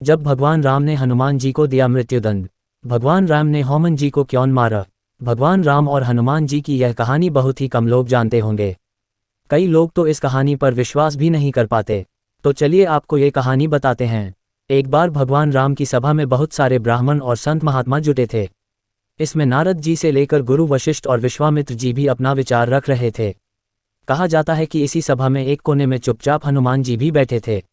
जब भगवान राम ने हनुमान जी को दिया मृत्युदंड, भगवान राम ने हनुमान जी को क्यों मारा? भगवान राम और हनुमान जी की यह कहानी बहुत ही कम लोग जानते होंगे। कई लोग तो इस कहानी पर विश्वास भी नहीं कर पाते। तो चलिए आपको ये कहानी बताते हैं। एक बार भगवान राम की सभा में बहुत सारे ब्राह्मण और संत महात्मा जुटे थे। इसमें नारद जी से लेकर गुरु वशिष्ठ और विश्वामित्र जी भी अपना विचार रख रहे थे। कहा जाता है कि इसी सभा में एक कोने में चुपचाप हनुमान जी भी बैठे थे।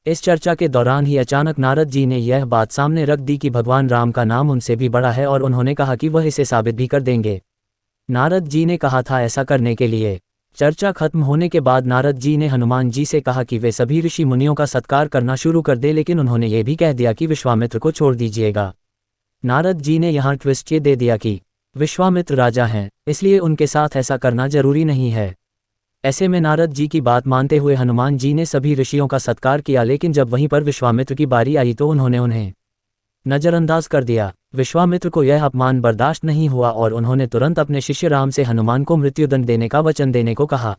इस चर्चा के दौरान ही अचानक नारद जी ने यह बात सामने रख दी कि भगवान राम का नाम उनसे भी बड़ा है और उन्होंने कहा कि वह इसे साबित भी कर देंगे। नारद जी ने कहा था ऐसा करने के लिए। चर्चा खत्म होने के बाद नारद जी ने हनुमान जी से कहा कि वे सभी ऋषि मुनियों का सत्कार करना शुरू कर दे, लेकिन उन्होंने ये भी कह दिया कि विश्वामित्र को छोड़ दीजिएगा। नारद जी ने यहाँ ट्विस्ट ये दे दिया कि विश्वामित्र राजा हैं, इसलिए उनके साथ ऐसा करना जरूरी नहीं है। ऐसे में नारद जी की बात मानते हुए हनुमान जी ने सभी ऋषियों का सत्कार किया, लेकिन जब वहीं पर विश्वामित्र की बारी आई तो उन्होंने उन्हें नज़रअंदाज कर दिया। विश्वामित्र को यह अपमान बर्दाश्त नहीं हुआ और उन्होंने तुरंत अपने शिष्य राम से हनुमान को मृत्युदंड देने का वचन देने को कहा।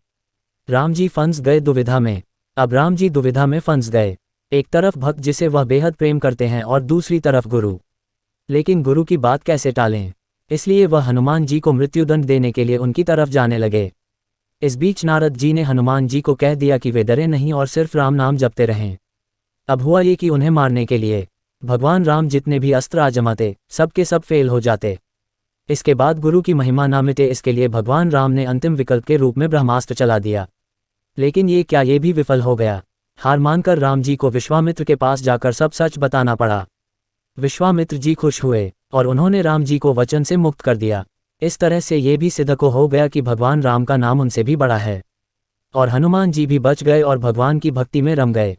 राम जी फंस गए दुविधा में। अब राम जी दुविधा में फंस गए। एक तरफ भक्त जिसे वह बेहद प्रेम करते हैं और दूसरी तरफ गुरु। लेकिन गुरु की बात कैसे टालें? इसलिए वह हनुमान जी को मृत्युदंड देने के लिए उनकी तरफ जाने लगे। इस बीच नारद जी ने हनुमान जी को कह दिया कि वे डरे नहीं और सिर्फ राम नाम जपते रहें। अब हुआ ये कि उन्हें मारने के लिए भगवान राम जितने भी अस्त्र आजमाते, सब के सब फेल हो जाते। इसके बाद गुरु की महिमा ना मिटे, इसके लिए भगवान राम ने अंतिम विकल्प के रूप में ब्रह्मास्त्र चला दिया। लेकिन ये भी विफल हो गया। हार मानकर राम जी को विश्वामित्र के पास जाकर सब सच बताना पड़ा। विश्वामित्र जी खुश हुए और उन्होंने राम जी को वचन से मुक्त कर दिया। इस तरह से ये भी सिद्ध हो गया कि भगवान राम का नाम उनसे भी बड़ा है और हनुमान जी भी बच गए और भगवान की भक्ति में रम गए।